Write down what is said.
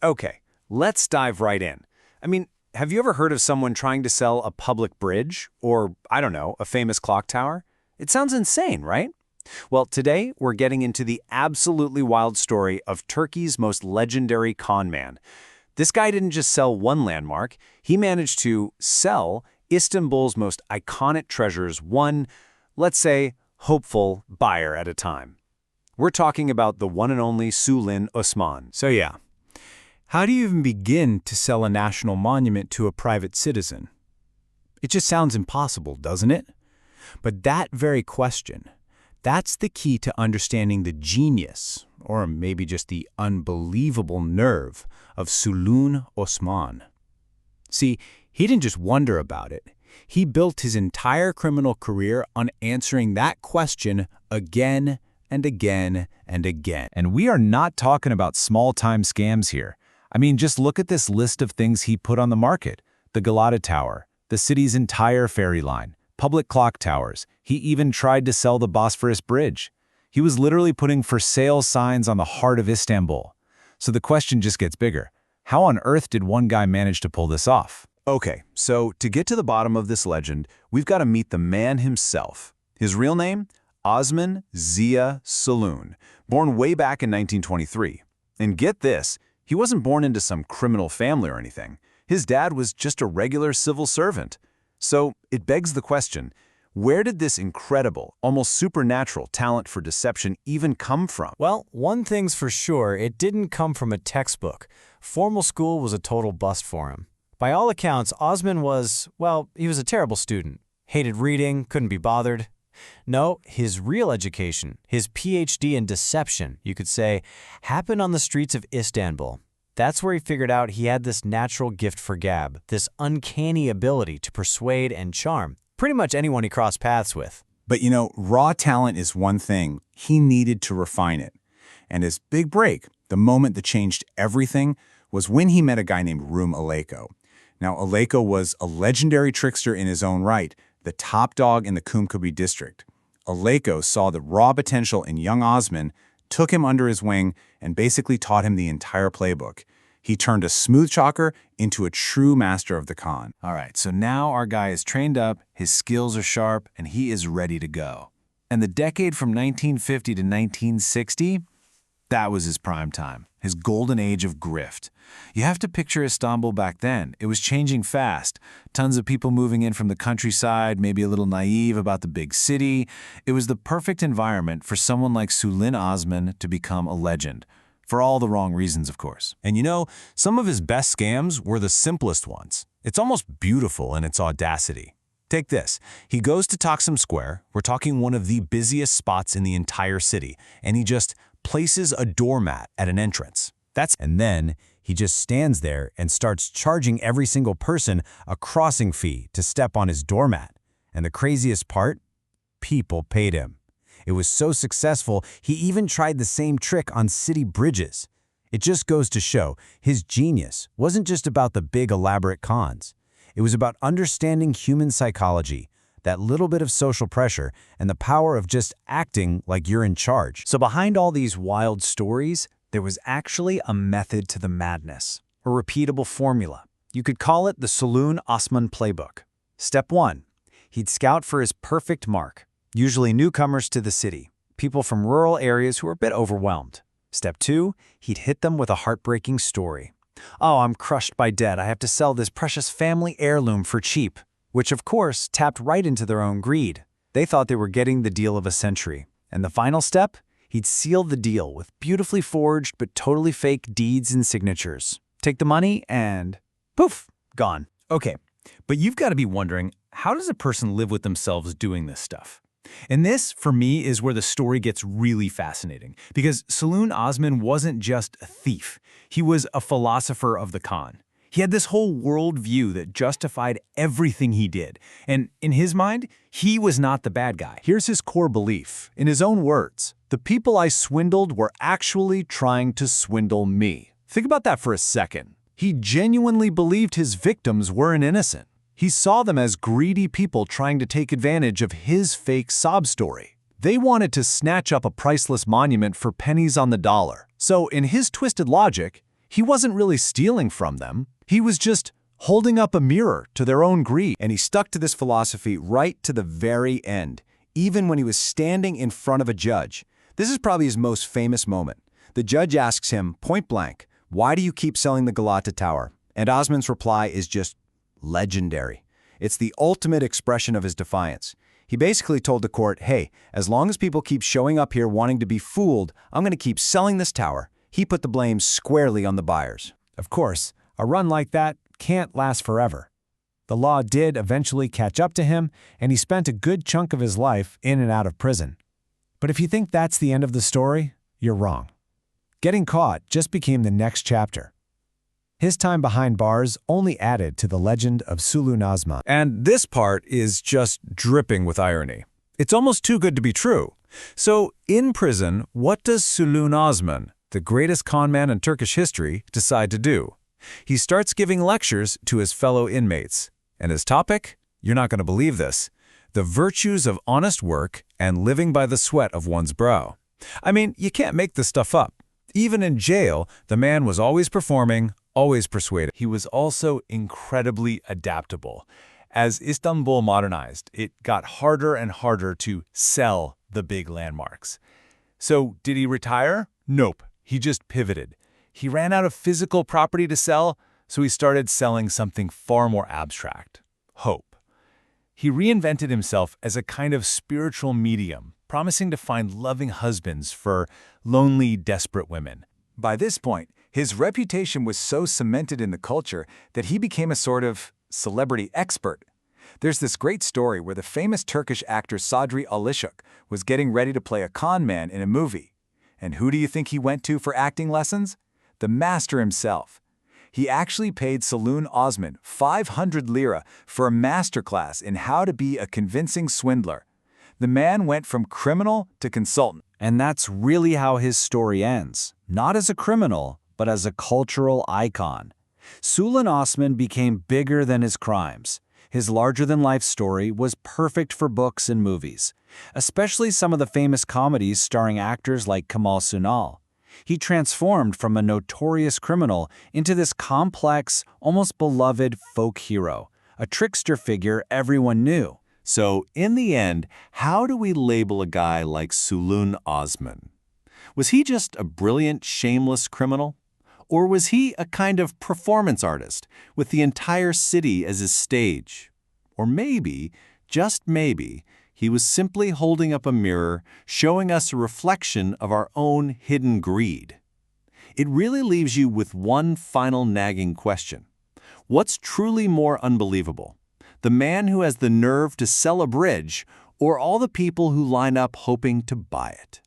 Okay, let's dive right in. I mean, have you ever heard of someone trying to sell a public bridge or, I don't know, a famous clock tower? It sounds insane, right? Well, today we're getting into the absolutely wild story of Turkey's most legendary con man. This guy didn't just sell one landmark, he managed to sell Istanbul's most iconic treasures one, let's say, hopeful buyer at a time. We're talking about the one and only Sülün Osman. So yeah, how do you even begin to sell a national monument to a private citizen? It just sounds impossible, doesn't it? But that very question, that's the key to understanding the genius, or maybe just the unbelievable nerve, of Sülün Osman. See, he didn't just wonder about it. He built his entire criminal career on answering that question again and again and again. And we are not talking about small-time scams here. I mean, just look at this list of things he put on the market. The Galata Tower, the city's entire ferry line, public clock towers. He even tried to sell the Bosphorus Bridge. He was literally putting for sale signs on the heart of Istanbul. So the question just gets bigger. How on earth did one guy manage to pull this off? Okay, so to get to the bottom of this legend, we've got to meet the man himself. His real name? Osman Ziya Sülün, born way back in 1923. And get this, he wasn't born into some criminal family or anything. His dad was just a regular civil servant. So it begs the question, where did this incredible, almost supernatural talent for deception even come from? Well, one thing's for sure, it didn't come from a textbook. Formal school was a total bust for him. By all accounts, Osman was, well, he was a terrible student. Hated reading, couldn't be bothered. No, his real education, his PhD in deception, you could say, happened on the streets of Istanbul. That's where he figured out he had this natural gift for gab, this uncanny ability to persuade and charm pretty much anyone he crossed paths with. But you know, raw talent is one thing. He needed to refine it. And his big break, the moment that changed everything, was when he met a guy named Rum Aleko. Now, Aleko was a legendary trickster in his own right, the top dog in the Kumkubi district. Aleko saw the raw potential in young Osman, took him under his wing, and basically taught him the entire playbook. He turned a smooth chalker into a true master of the con. All right, so now our guy is trained up, his skills are sharp, and he is ready to go. And the decade from 1950 to 1960, that was his prime time, his golden age of grift. You have to picture Istanbul back then. It was changing fast. Tons of people moving in from the countryside, maybe a little naive about the big city. It was the perfect environment for someone like Sülün Osman to become a legend. For all the wrong reasons, of course. And you know, some of his best scams were the simplest ones. It's almost beautiful in its audacity. Take this. He goes to Taksim Square, we're talking one of the busiest spots in the entire city, and he just places a doormat at an entrance. And then he just stands there and starts charging every single person a crossing fee to step on his doormat. And the craziest part? People paid him. It was so successful, he even tried the same trick on city bridges. It just goes to show, his genius wasn't just about the big elaborate cons. It was about understanding human psychology, that little bit of social pressure, and the power of just acting like you're in charge. So behind all these wild stories, there was actually a method to the madness, a repeatable formula. You could call it the Sülün Osman playbook. Step 1. He'd scout for his perfect mark. Usually newcomers to the city, people from rural areas who are a bit overwhelmed. Step 2, he'd hit them with a heartbreaking story. Oh, I'm crushed by debt. I have to sell this precious family heirloom for cheap, which of course tapped right into their own greed. They thought they were getting the deal of a century. And the final step? He'd seal the deal with beautifully forged but totally fake deeds and signatures. Take the money and poof, gone. Okay, but you've got to be wondering, how does a person live with themselves doing this stuff? And this, for me, is where the story gets really fascinating, because Sülün Osman wasn't just a thief. He was a philosopher of the con. He had this whole worldview that justified everything he did, and in his mind, he was not the bad guy. Here's his core belief. In his own words, the people I swindled were actually trying to swindle me. Think about that for a second. He genuinely believed his victims weren't innocent. He saw them as greedy people trying to take advantage of his fake sob story. They wanted to snatch up a priceless monument for pennies on the dollar. So in his twisted logic, He wasn't really stealing from them. He was just holding up a mirror to their own greed. And he stuck to this philosophy right to the very end, even when he was standing in front of a judge. This is probably his most famous moment. The judge asks him, point blank, "Why do you keep selling the Galata Tower?" And Osman's reply is just legendary. It's the ultimate expression of his defiance. He basically told the court, hey, as long as people keep showing up here wanting to be fooled, I'm going to keep selling this tower. He put the blame squarely on the buyers. Of course, a run like that can't last forever. The law did eventually catch up to him, and he spent a good chunk of his life in and out of prison. But if you think that's the end of the story, you're wrong. Getting caught just became the next chapter. His time behind bars only added to the legend of Sülün Osman. And this part is just dripping with irony. It's almost too good to be true. So, in prison, what does Sülün Osman, the greatest con man in Turkish history, decide to do? He starts giving lectures to his fellow inmates. And his topic? You're not going to believe this. The virtues of honest work and living by the sweat of one's brow. I mean, you can't make this stuff up. Even in jail, the man was always performing, always persuaded. He was also incredibly adaptable. As Istanbul modernized, it got harder and harder to sell the big landmarks. So, did he retire? Nope. He just pivoted. He ran out of physical property to sell, so he started selling something far more abstract: hope. He reinvented himself as a kind of spiritual medium, promising to find loving husbands for lonely, desperate women. By this point, his reputation was so cemented in the culture that he became a sort of celebrity expert. There's this great story where the famous Turkish actor Sadri Alışık was getting ready to play a con man in a movie. And who do you think he went to for acting lessons? The master himself. He actually paid Sülün Osman 500 lira for a masterclass in how to be a convincing swindler. The man went from criminal to consultant. And that's really how his story ends. Not as a criminal, but as a cultural icon. Sülün Osman became bigger than his crimes. His larger-than-life story was perfect for books and movies, especially some of the famous comedies starring actors like Kemal Sunal. He transformed from a notorious criminal into this complex, almost beloved folk hero, a trickster figure everyone knew. So, in the end, how do we label a guy like Sülün Osman? Was he just a brilliant, shameless criminal? Or was he a kind of performance artist with the entire city as his stage? Or maybe, just maybe, he was simply holding up a mirror, showing us a reflection of our own hidden greed. It really leaves you with one final nagging question. What's truly more unbelievable? The man who has the nerve to sell a bridge, or all the people who line up hoping to buy it?